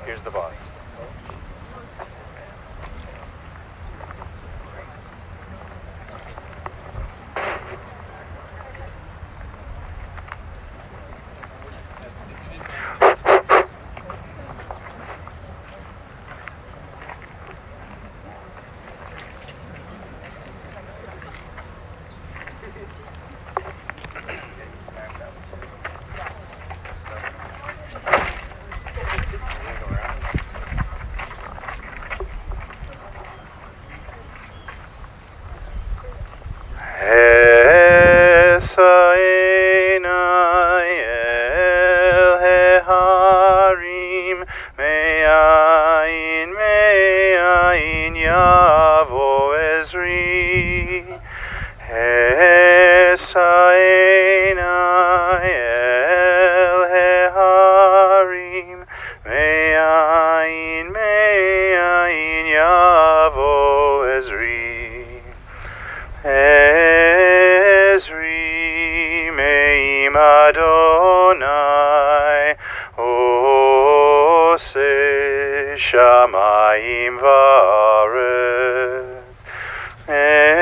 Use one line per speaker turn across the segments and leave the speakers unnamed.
Here's the boss. Shamayim va'aretz, Ezri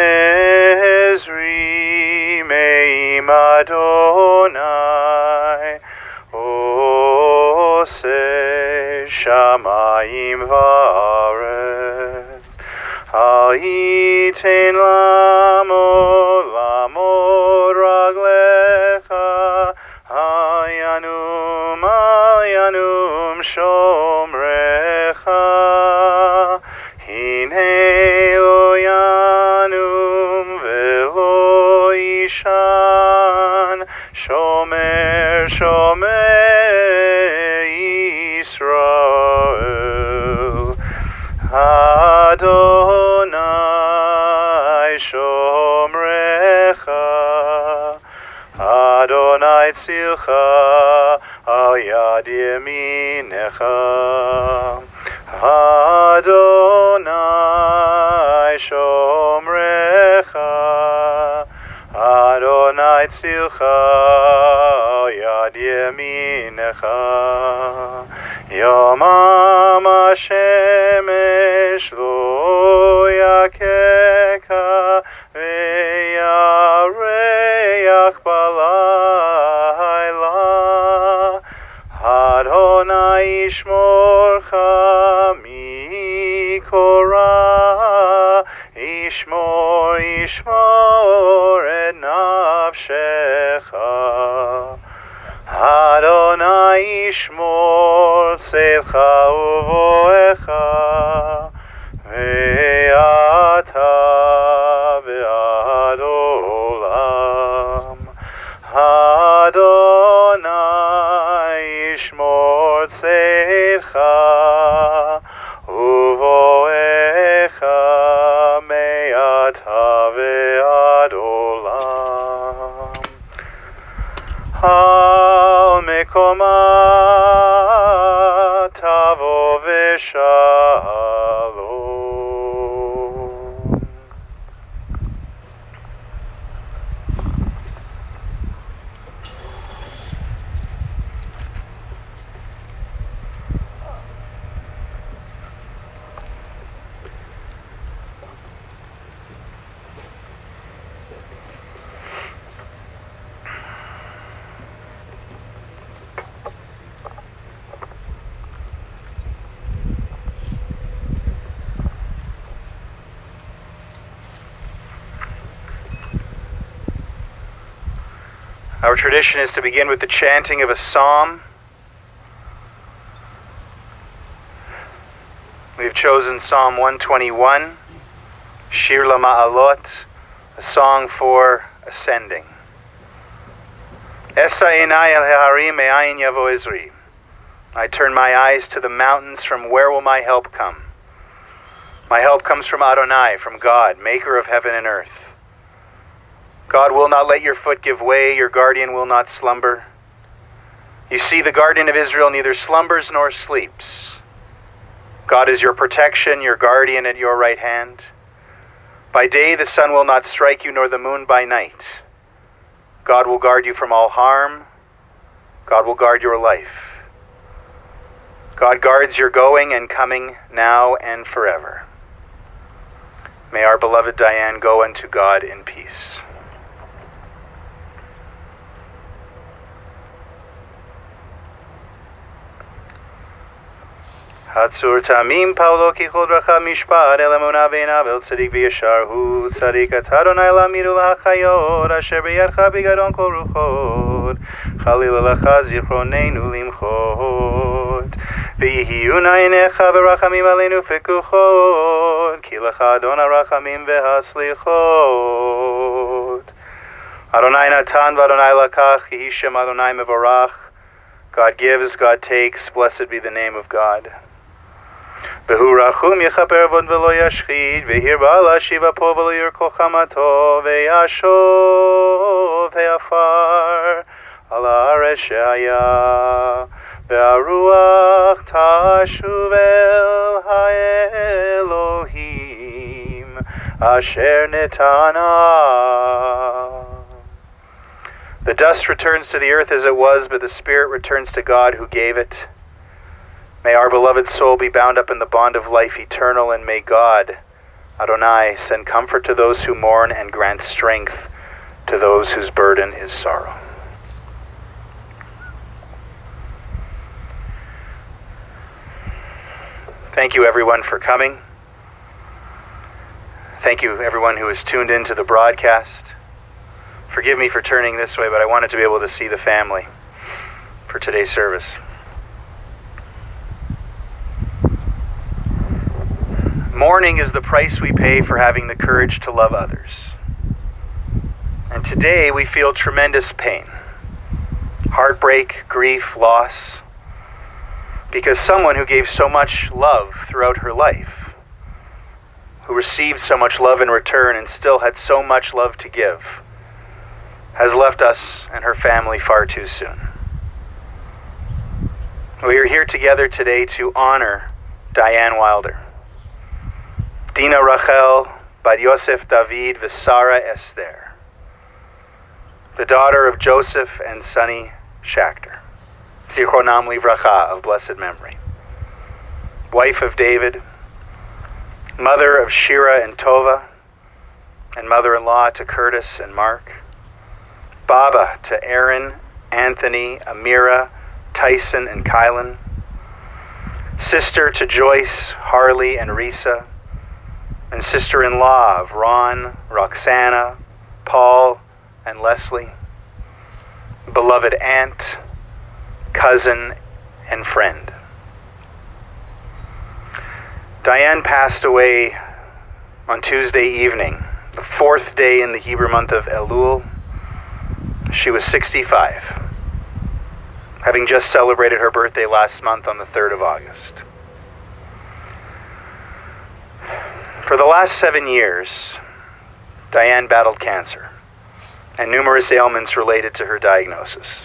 me'im Adonai, Oseh shamayim va'aretz, al yiten lamod raglecha, al yanum shomrecha, hine lo yanum velo yishan, shomer Yisrael, Adonai shomrecha, Adonai tzilcha al yad yeminecha, Adonai shomrecha, Adonai tzilcha al yad yeminecha, Yomam hashemesh lo yakeka, ve'yareach balayla, Adonai yishmorcha mikora, yishmor et nafshecha, Adonai yishmor tzelcha uvoecha, ve'ata ve'ad olam, Adonai yishmor tzelcha uvoecha, me'ata ve'ad olam. Al Mekoma Tavo Veshalom. Our tradition is to begin with the chanting of a psalm. We've chosen Psalm 121, Shir LaMa'alot, a song for ascending. Esa einai el harim me'ayin yavo ezri. I turn my eyes to the mountains, from where will my help come? My help comes from Adonai, from God, maker of heaven and earth. God will not let your foot give way, your guardian will not slumber. You see, the guardian of Israel neither slumbers nor sleeps. God is your protection, your guardian at your right hand. By day the sun will not strike you, nor the moon by night. God will guard you from all harm. God will guard your life. God guards your going and coming now and forever. May our beloved Diane go unto God in peace. Hatzur tamim paulo kichol bracha mishpat el emunah ve'inav el tzadik v'yashar hu tzadik at Adonai lamidu l'hachayot asher b'yadcha b'gadon kol ruchot chalil lecha zichronenu limchot v'yihiyun einecha v'rachamim aleinu fekuchot ki lecha Adon harachamim v'haslichot Adonai natan v'Adonai lakach yehi shem Adonai mevorach. God gives, God takes, blessed be the name of God. V'hu rachum yechaper avon v'lo yashchid v'hirba l'ashiva po v'lo yirko chamato v'yashov he'afar al haaretz she'haya v'haruach tashuv el ha'elohim asher netana. The dust returns to the earth as it was, but the spirit returns to God who gave it. May our beloved soul be bound up in the bond of life eternal, and may God, Adonai, send comfort to those who mourn and grant strength to those whose burden is sorrow. Thank you everyone for coming. Thank you everyone who has tuned into the broadcast. Forgive me for turning this way, but I wanted to be able to see the family for today's service. Mourning is the price we pay for having the courage to love others. And today we feel tremendous pain, heartbreak, grief, loss, because someone who gave so much love throughout her life, who received so much love in return and still had so much love to give, has left us and her family far too soon. We are here together today to honor Diane Wilder, Dina Rachel Bat Yosef David V'Sara Esther, the daughter of Joseph and Sonny Schachter, Zichronam Livracha of blessed memory, wife of David, mother of Shira and Todah, and mother-in-law to Curtis and Mark, Baba to Aaron, Anthony, Amira, Tyson, and Kylan, sister to Joyce, Harley, and Risa, and sister-in-law of Ron, Roxana, Paul, and Leslie, beloved aunt, cousin, and friend. Diane passed away on Tuesday evening, the 4th day in the Hebrew month of Elul. She was 65, having just celebrated her birthday last month on the 3rd of August. For the last 7 years, Diane battled cancer and numerous ailments related to her diagnosis.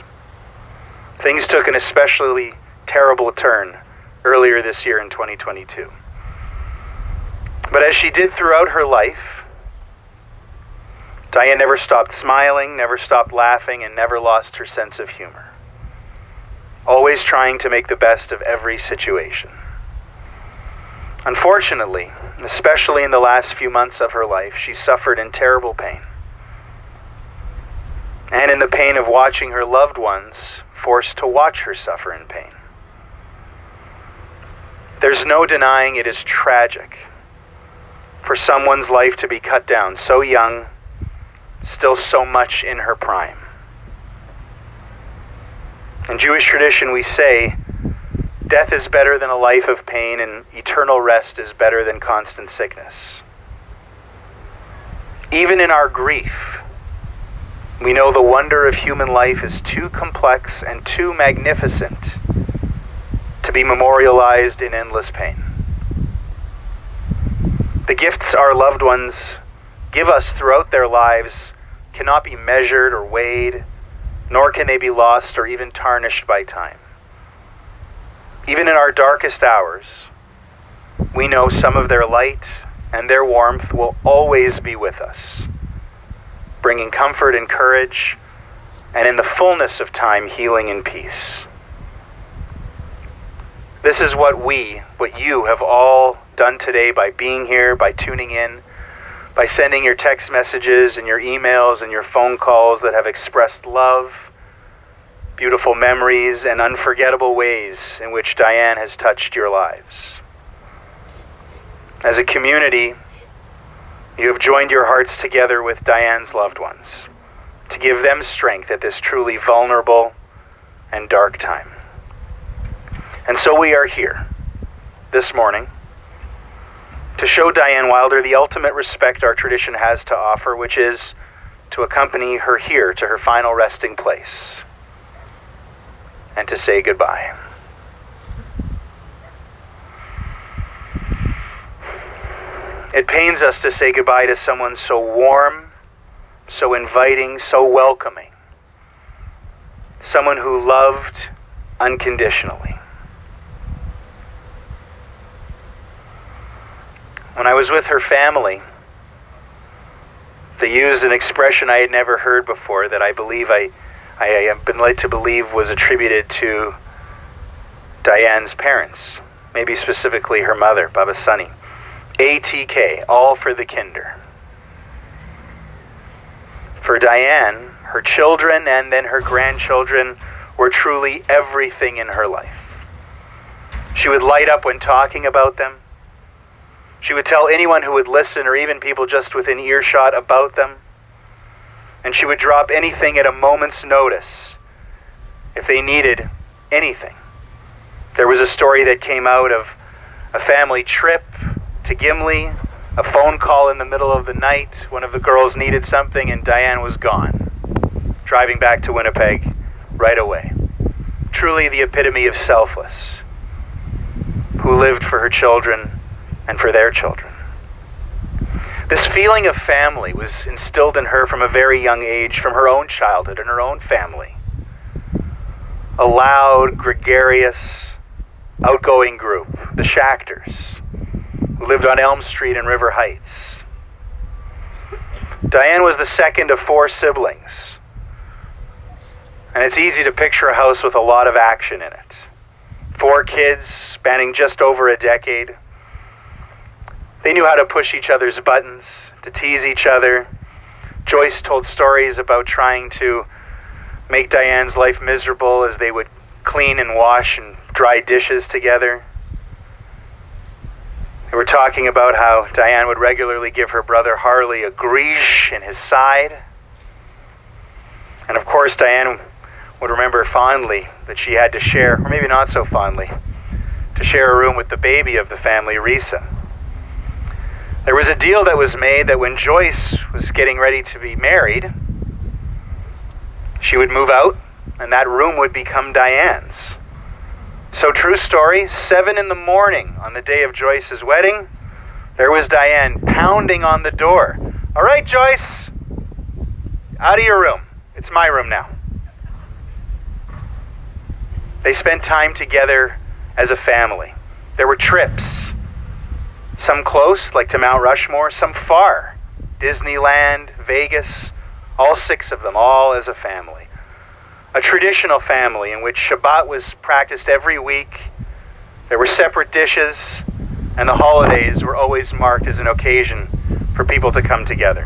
Things took an especially terrible turn earlier this year in 2022. But as she did throughout her life, Diane never stopped smiling, never stopped laughing, and never lost her sense of humor. Always trying to make the best of every situation. Unfortunately, especially in the last few months of her life, she suffered in terrible pain. And in the pain of watching her loved ones forced to watch her suffer in pain. There's no denying it is tragic for someone's life to be cut down so young, still so much in her prime. In Jewish tradition, we say, death is better than a life of pain, and eternal rest is better than constant sickness. Even in our grief, we know the wonder of human life is too complex and too magnificent to be memorialized in endless pain. The gifts our loved ones give us throughout their lives cannot be measured or weighed, nor can they be lost or even tarnished by time. Even in our darkest hours, we know some of their light and their warmth will always be with us, bringing comfort and courage, and in the fullness of time, healing and peace. This is what you have all done today by being here, by tuning in, by sending your text messages and your emails and your phone calls that have expressed love, beautiful memories, and unforgettable ways in which Diane has touched your lives. As a community, you have joined your hearts together with Diane's loved ones to give them strength at this truly vulnerable and dark time. And so we are here this morning to show Diane Wilder the ultimate respect our tradition has to offer, which is to accompany her here to her final resting place and to say goodbye. It pains us to say goodbye to someone so warm, so inviting, so welcoming, someone who loved unconditionally. When I was with her family, they used an expression I had never heard before that I believe I have been led to believe was attributed to Diane's parents, maybe specifically her mother, Baba Sunny. ATK, all for the kinder. For Diane, her children and then her grandchildren were truly everything in her life. She would light up when talking about them. She would tell anyone who would listen or even people just within earshot about them. And she would drop anything at a moment's notice if they needed anything. There was a story that came out of a family trip to Gimli, a phone call in the middle of the night. One of the girls needed something and Diane was gone, driving back to Winnipeg right away. Truly the epitome of selfless, who lived for her children and for their children. This feeling of family was instilled in her from a very young age, from her own childhood and her own family. A loud, gregarious, outgoing group, the Schachters, who lived on Elm Street in River Heights. Diane was the second of 4 siblings, and it's easy to picture a house with a lot of action in it. 4 kids spanning just over a decade. They knew how to push each other's buttons, to tease each other. Joyce told stories about trying to make Diane's life miserable as they would clean and wash and dry dishes together. They were talking about how Diane would regularly give her brother Harley a grease in his side. And of course, Diane would remember fondly that she had to share, or maybe not so fondly, to share a room with the baby of the family, Risa. There was a deal that was made that when Joyce was getting ready to be married, she would move out and that room would become Diane's. So true story, 7 a.m. on the day of Joyce's wedding, there was Diane pounding on the door. All right, Joyce, out of your room. It's my room now. They spent time together as a family. There were trips, some close, like to Mount Rushmore, some far, Disneyland, Vegas, all 6 of them, all as a family. A traditional family in which Shabbat was practiced every week. There were separate dishes, and the holidays were always marked as an occasion for people to come together.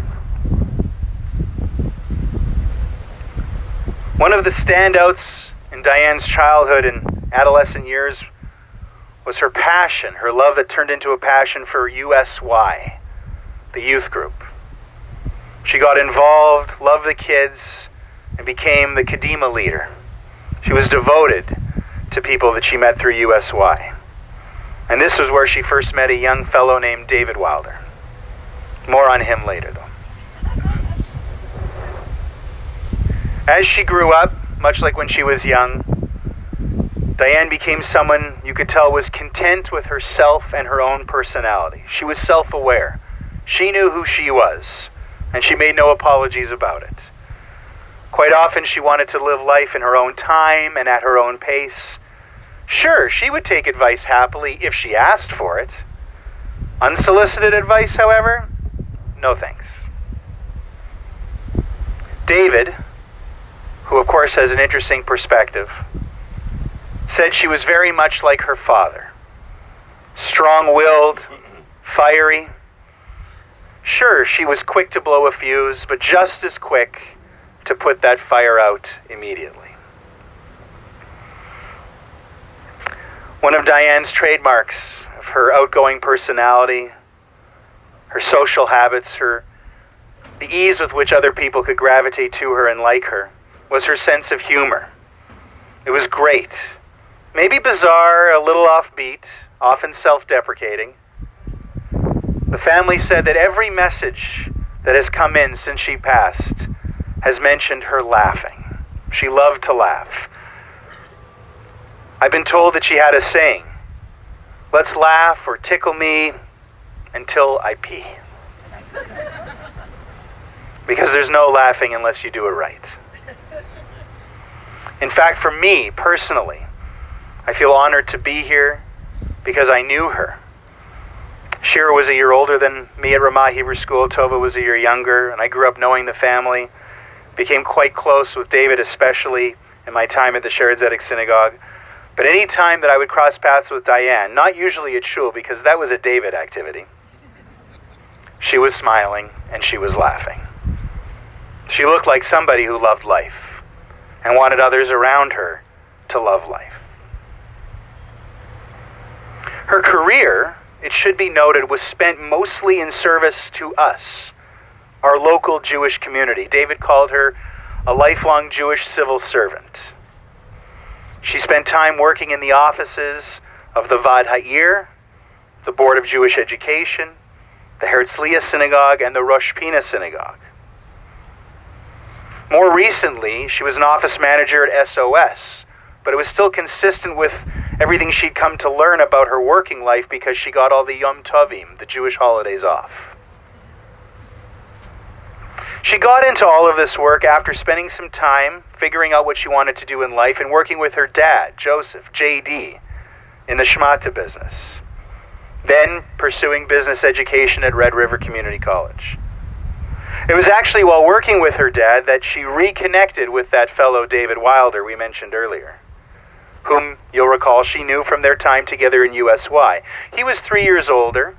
One of the standouts in Diane's childhood and adolescent years was her passion, her love that turned into a passion for USY, the youth group. She got involved, loved the kids, and became the Kadima leader. She was devoted to people that she met through USY. And this was where she first met a young fellow named David Wilder. More on him later, though. As she grew up, much like when she was young, Diane became someone you could tell was content with herself and her own personality. She was self-aware. She knew who she was, and she made no apologies about it. Quite often she wanted to live life in her own time and at her own pace. Sure, she would take advice happily if she asked for it. Unsolicited advice, however, no thanks. David, who of course has an interesting perspective, said she was very much like her father. Strong-willed, fiery. Sure, she was quick to blow a fuse, but just as quick to put that fire out immediately. One of Diane's trademarks of her outgoing personality, her social habits, the ease with which other people could gravitate to her and like her, was her sense of humor. It was great. Maybe bizarre, a little offbeat, often self-deprecating. The family said that every message that has come in since she passed has mentioned her laughing. She loved to laugh. I've been told that she had a saying, "Let's laugh or tickle me until I pee." Because there's no laughing unless you do it right. In fact, for me, personally, I feel honored to be here because I knew her. Shaarey was a year older than me at Rabah Hebrew School. Todah was a year younger, and I grew up knowing the family. Became quite close with David, especially in my time at the Shaarey Zedek synagogue. But any time that I would cross paths with Diane, not usually at shul because that was a David activity, she was smiling and she was laughing. She looked like somebody who loved life and wanted others around her to love life. Her career, it should be noted, was spent mostly in service to us, our local Jewish community. David called her a lifelong Jewish civil servant. She spent time working in the offices of the Vad Ha'ir, the Board of Jewish Education, the Herzliya Synagogue, and the Rosh Pina Synagogue. More recently, she was an office manager at SOS, but it was still consistent with everything she'd come to learn about her working life because she got all the Yom Tovim, the Jewish holidays, off. She got into all of this work after spending some time figuring out what she wanted to do in life and working with her dad, Joseph, JD, in the Shmata business. Then pursuing business education at Red River Community College. It was actually while working with her dad that she reconnected with that fellow David Wilder we mentioned earlier, whom you'll recall she knew from their time together in USY. He was 3 years older.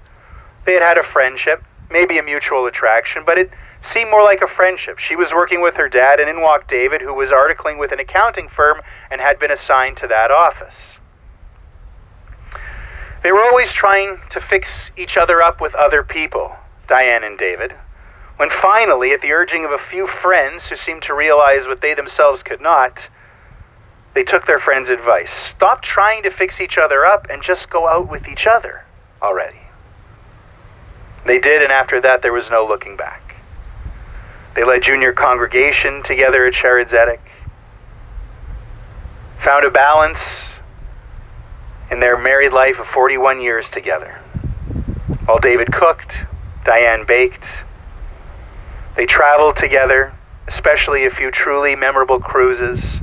They had had a friendship, maybe a mutual attraction, but it seemed more like a friendship. She was working with her dad, and in walked David, who was articling with an accounting firm and had been assigned to that office. They were always trying to fix each other up with other people, Diane and David, when finally, at the urging of a few friends who seemed to realize what they themselves could not, they took their friend's advice. Stop trying to fix each other up and just go out with each other already. They did, and after that, there was no looking back. They led junior congregation together at Shaarey Zedek, found a balance in their married life of 41 years together. While David cooked, Diane baked. They traveled together, especially a few truly memorable cruises.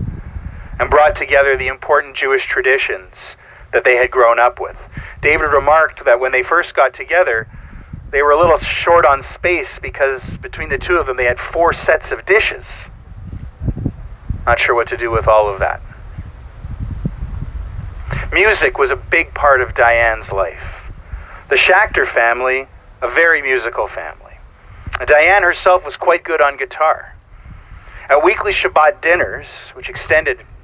and brought together the important Jewish traditions that they had grown up with. David remarked that when they first got together, they were a little short on space because between the two of them they had 4 sets of dishes. Not sure what to do with all of that. Music was a big part of Diane's life. The Schachter family, a very musical family. Diane herself was quite good on guitar. At weekly Shabbat dinners, which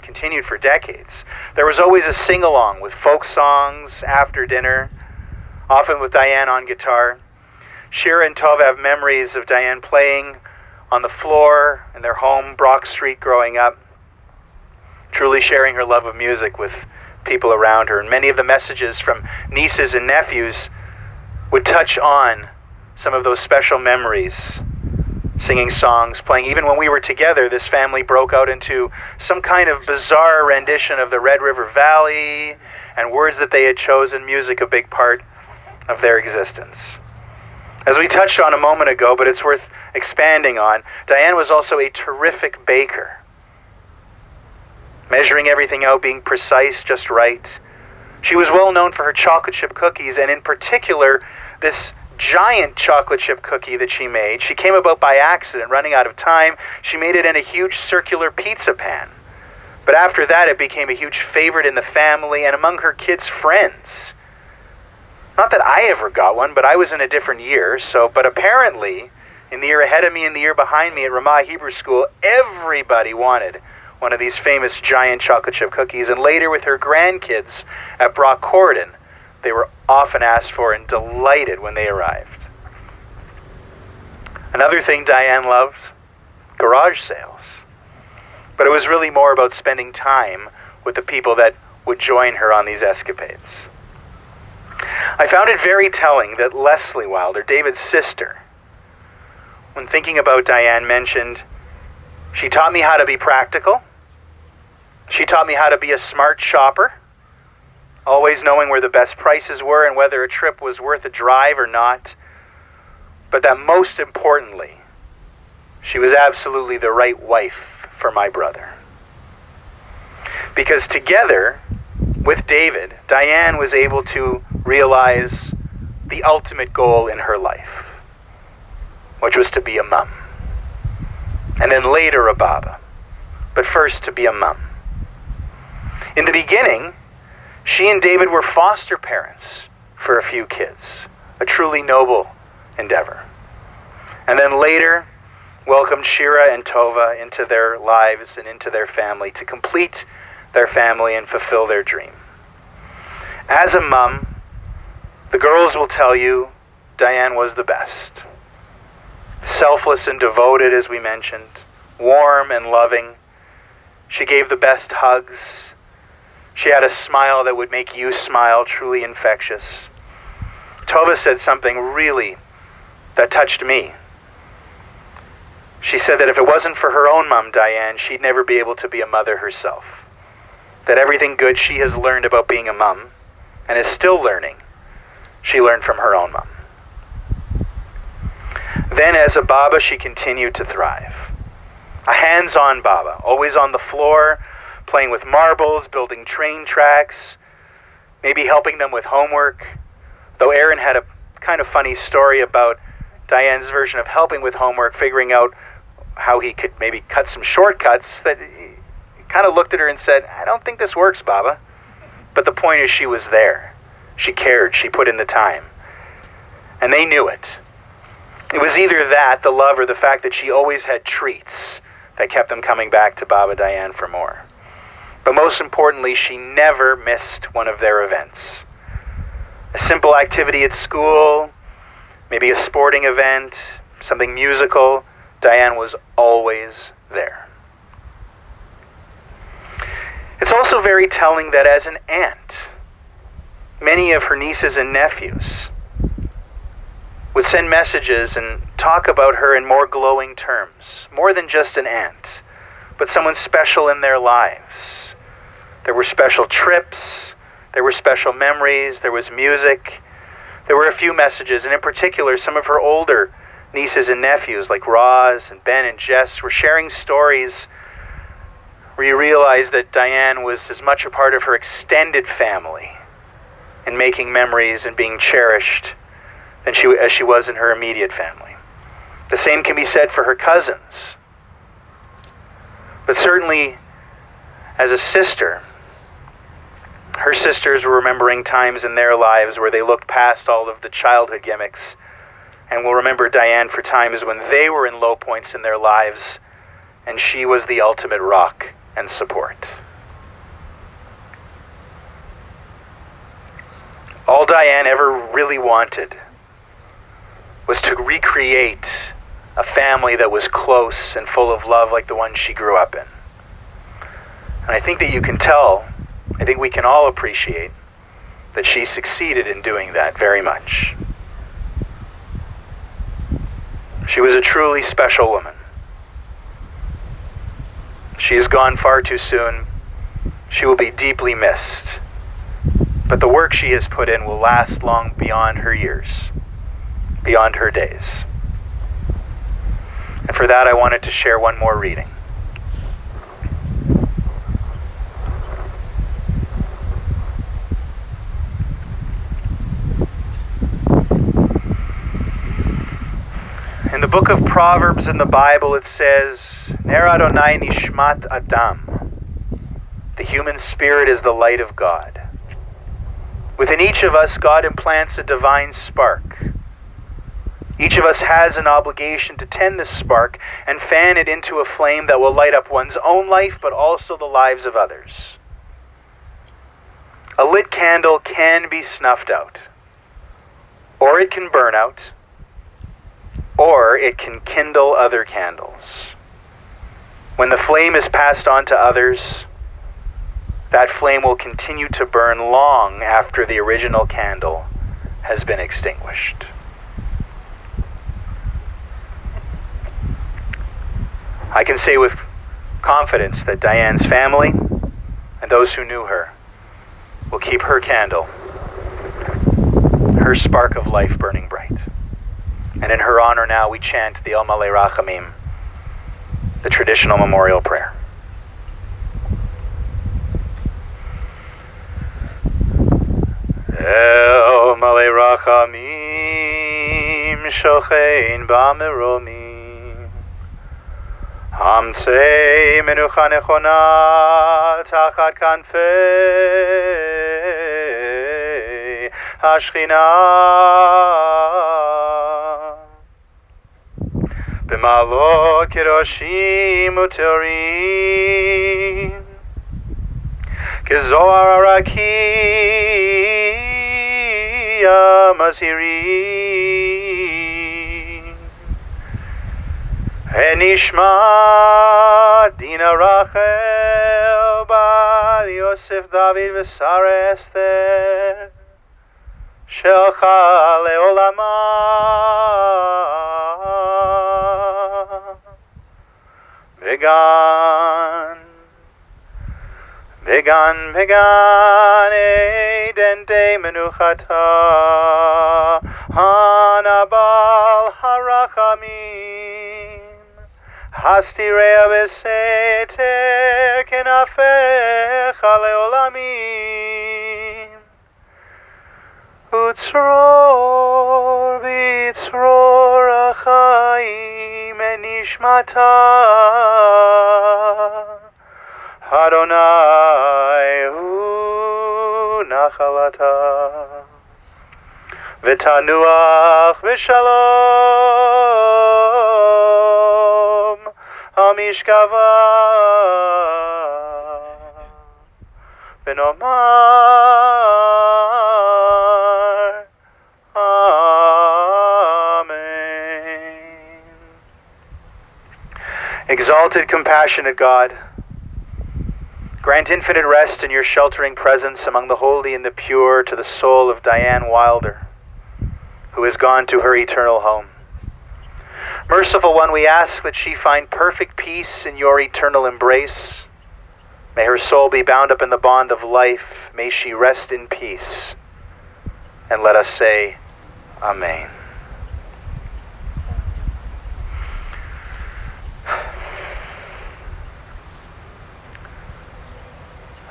continued for decades, there was always a sing-along with folk songs after dinner, often with Diane on guitar. Shaarey and Todah have memories of Diane playing on the floor in their home, Brock Street, growing up, truly sharing her love of music with people around her. And many of the messages from nieces and nephews would touch on some of those special memories, singing songs, playing. Even when we were together, this family broke out into some kind of bizarre rendition of the Red River Valley and words that they had chosen, music a big part of their existence. As we touched on a moment ago, but it's worth expanding on, Diane was also a terrific baker. Measuring everything out, being precise, just right. She was well known for her chocolate chip cookies, and in particular, this giant chocolate chip cookie that she made. She came about by accident, running out of time. She made it in a huge circular pizza pan. But after that, it became a huge favorite in the family and among her kids' friends. Not that I ever got one, but I was in a different year. But apparently, in the year ahead of me and the year behind me at Rabah Hebrew School, everybody wanted one of these famous giant chocolate chip cookies. And later with her grandkids at Brock Cordon, they were often asked for and delighted when they arrived. Another thing Diane loved, garage sales. But it was really more about spending time with the people that would join her on these escapades. I found it very telling that Leslie Wilder, David's sister, when thinking about Diane, mentioned, "She taught me how to be practical. She taught me how to be a smart shopper, always knowing where the best prices were and whether a trip was worth a drive or not. But that most importantly, she was absolutely the right wife for my brother." Because together with David, Diane was able to realize the ultimate goal in her life, which was to be a mom. And then later a Baba, but first to be a mom. In the beginning, she and David were foster parents for a few kids, a truly noble endeavor. And then later, welcomed Shaarey and Todah into their lives and into their family to complete their family and fulfill their dream. As a mom, the girls will tell you Diane was the best. Selfless and devoted, as we mentioned, warm and loving. She gave the best hugs. She had a smile that would make you smile, truly infectious. Todah said something really that touched me. She said that if it wasn't for her own mom, Diane, she'd never be able to be a mother herself. That everything good she has learned about being a mom, and is still learning, she learned from her own mom. Then as a Baba, she continued to thrive. A hands-on Baba, always on the floor, playing with marbles, building train tracks, maybe helping them with homework. Though Aaron had a kind of funny story about Diane's version of helping with homework, figuring out how he could maybe cut some shortcuts, that he kind of looked at her and said, "I don't think this works, Baba." But the point is, she was there. She cared. She put in the time. And they knew it. It was either that, the love, or the fact that she always had treats that kept them coming back to Baba Diane for more. But most importantly, she never missed one of their events. A simple activity at school, maybe a sporting event, something musical, Diane was always there. It's also very telling that as an aunt, many of her nieces and nephews would send messages and talk about her in more glowing terms, more than just an aunt, but someone special in their lives. There were special trips, there were special memories, there was music, there were a few messages, and in particular, some of her older nieces and nephews, like Roz and Ben and Jess, were sharing stories where you realize that Diane was as much a part of her extended family in making memories and being cherished as she was in her immediate family. The same can be said for her cousins. But certainly, as a sister, her sisters were remembering times in their lives where they looked past all of the childhood gimmicks and will remember Diane for times when they were in low points in their lives and she was the ultimate rock and support. All Diane ever really wanted was to recreate a family that was close and full of love like the one she grew up in. And I think that you can tell, I think we can all appreciate that she succeeded in doing that very much. She was a truly special woman. She is gone far too soon. She will be deeply missed. But the work she has put in will last long beyond her years, beyond her days. And for that, I wanted to share one more reading. In the book of Proverbs in the Bible, it says, Ner Adonai nishmat Adam. The human spirit is the light of God. Within each of us, God implants a divine spark. Each of us has an obligation to tend this spark and fan it into a flame that will light up one's own life, but also the lives of others. A lit candle can be snuffed out, or it can burn out, or it can kindle other candles. When the flame is passed on to others, that flame will continue to burn long after the original candle has been extinguished. I can say with confidence that Diane's family and those who knew her will keep her candle, her spark of life burning bright. And in her honor now we chant the El Malei Rachamim, the traditional memorial prayer. El Malei Rachamim shochein b'meromim Hamtzei menucha nechona tachat kanfei Hashchina B'malot kedoshim uteorim Kezohar arakia mazirim Enishma Dina Rachel Bar Yosef David V'Sara Esther Shelcha Leolama Vegan Eidente Menuchata Hanabal Harachamim Hastirea Beseter Kenafecha Leolamim Utzror Bitzror Achaim Enishmata Adonai Hu Nachalata V'tanuach V'shalom Hamishkava V'nomar Amen. Exalted, compassionate God, grant infinite rest in your sheltering presence among the holy and the pure to the soul of Diane Wilder, who has gone to her eternal home. Merciful One, we ask that she find perfect peace in your eternal embrace. May her soul be bound up in the bond of life. May she rest in peace. And let us say, Amen.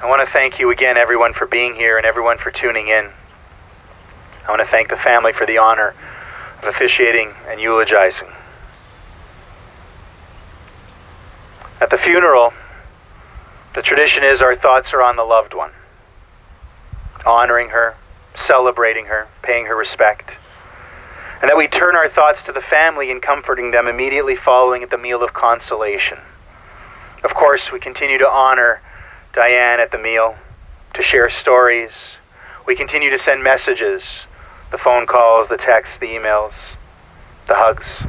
I want to thank you again, everyone, for being here and everyone for tuning in. I want to thank the family for the honor of officiating and eulogizing. At the funeral, the tradition is our thoughts are on the loved one, honoring her, celebrating her, paying her respect, and that we turn our thoughts to the family and comforting them immediately following at the meal of consolation. Of course, we continue to honor Diane at the meal, to share stories. We continue to send messages, the phone calls, the texts, the emails, the hugs.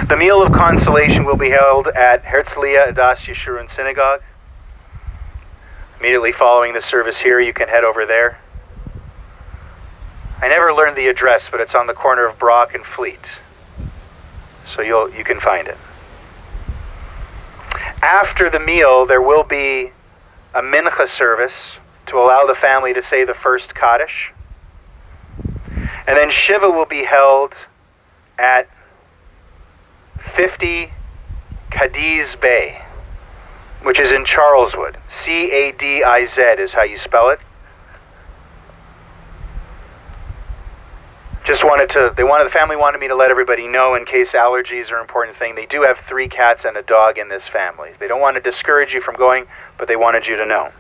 The meal of consolation will be held at Herzliya Adas Yeshurun Synagogue. Immediately following the service here, you can head over there. I never learned the address, but it's on the corner of Brock and Fleet, so you can find it. After the meal, there will be a mincha service to allow the family to say the first Kaddish. And then Shiva will be held at 50 Cadiz Bay, which is in Charleswood. C-A-D-I-Z is how you spell it. The family wanted me to let everybody know in case allergies are an important thing. They do have 3 cats and a dog in this family. They don't want to discourage you from going, but they wanted you to know.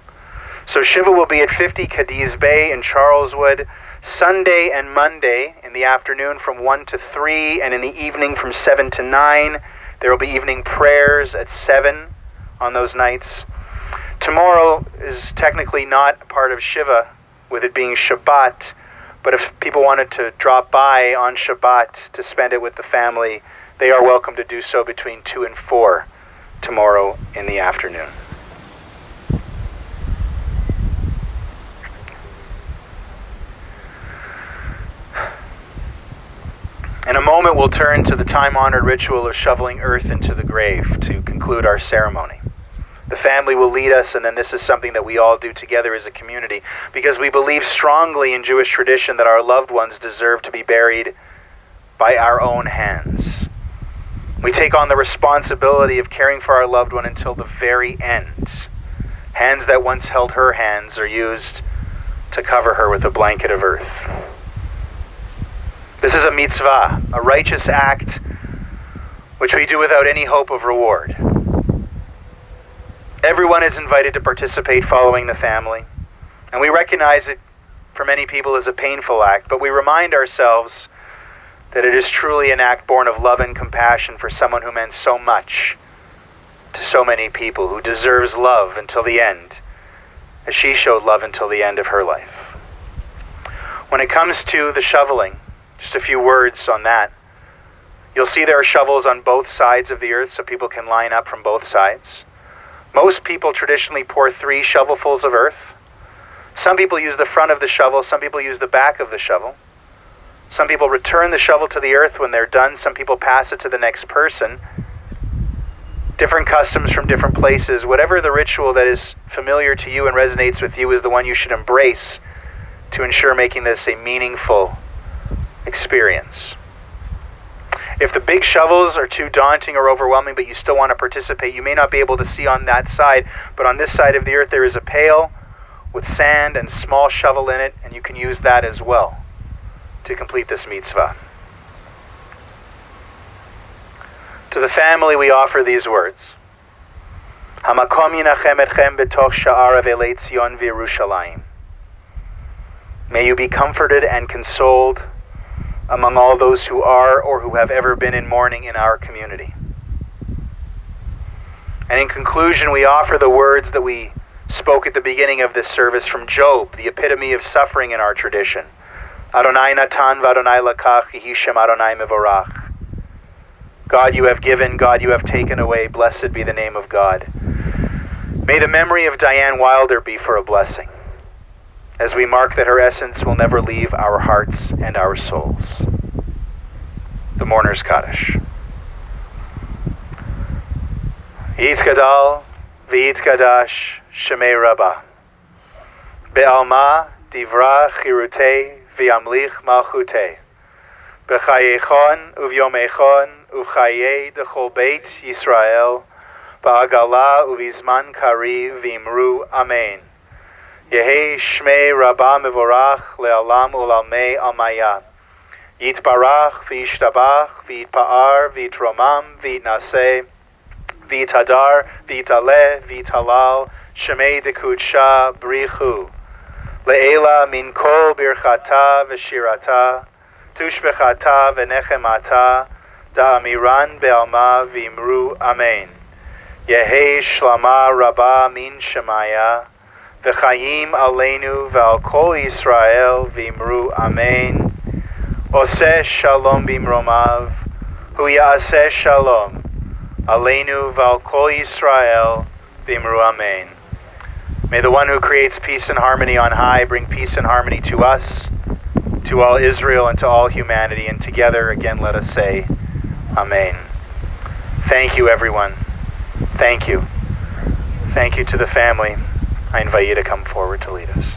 So Shiva will be at 50 Cadiz Bay in Charleswood, Sunday and Monday in the afternoon from 1 to 3, and in the evening from 7 to 9. There will be evening prayers at 7 on those nights. Tomorrow is technically not part of Shiva, with it being Shabbat, but if people wanted to drop by on Shabbat to spend it with the family, they are welcome to do so between 2 and 4 tomorrow in the afternoon. In a moment, we'll turn to the time-honored ritual of shoveling earth into the grave to conclude our ceremony. The family will lead us, and then this is something that we all do together as a community, because we believe strongly in Jewish tradition that our loved ones deserve to be buried by our own hands. We take on the responsibility of caring for our loved one until the very end. Hands that once held her hands are used to cover her with a blanket of earth. This is a mitzvah, a righteous act which we do without any hope of reward. Everyone is invited to participate following the family, and we recognize it for many people as a painful act, but we remind ourselves that it is truly an act born of love and compassion for someone who meant so much to so many people, who deserves love until the end, as she showed love until the end of her life. When it comes to the shoveling, just a few words on that. You'll see there are shovels on both sides of the earth so people can line up from both sides. Most people traditionally pour 3 shovelfuls of earth. Some people use the front of the shovel, some people use the back of the shovel. Some people return the shovel to the earth when they're done, some people pass it to the next person. Different customs from different places. Whatever the ritual that is familiar to you and resonates with you is the one you should embrace to ensure making this a meaningful experience. If the big shovels are too daunting or overwhelming, but you still want to participate, you may not be able to see on that side, but on this side of the earth there is a pail with sand and a small shovel in it, and you can use that as well to complete this mitzvah. To the family we offer these words. Hamakom yinachem etchem betoch sha'ara ve'lei Tzion v'Yerushalayim. May you be comforted and consoled among all those who are or who have ever been in mourning in our community. And in conclusion, we offer the words that we spoke at the beginning of this service from Job, the epitome of suffering in our tradition. Adonai natan v'Adonai lakach, yehi shem Adonai mevorach. God, you have given, God, you have taken away. Blessed be the name of God. May the memory of Diane Wilder be for a blessing, as we mark that her essence will never leave our hearts and our souls. The Mourner's Kaddish. Yitzgadal v'yitzgadash shemei Rabah. Be'alma divra chirutei v'yamlich malchutei. B'chayechon uv'yomechon uv'chayei dechol beit Yisrael. ba'agala uvizman kariv v'imru amen. Yehi shmei Rabah mevorach le'alam u'lalmei amaya. Yitbarach v'yishtabach v'yitpa'ar v'yitromam v'yitnaseh v'yitadar v'yitaleh v'yitalal shemei dekudsha brichu. Le'ela min kol birchata v'shirata tushbechata v'nechemata da'amiran be'alma v'imru amen. Yehi shlama Rabah min shemaya v'chayim aleinu v'al kol Yisrael v'imru amen. Oseh shalom bimromav, hu ya'aseh shalom, aleinu v'al kol Yisrael v'imru amen. May the one who creates peace and harmony on high bring peace and harmony to us, to all Israel, and to all humanity. And together, again, let us say, Amen. Thank you, everyone. Thank you. Thank you to the family. I invite you to come forward to lead us.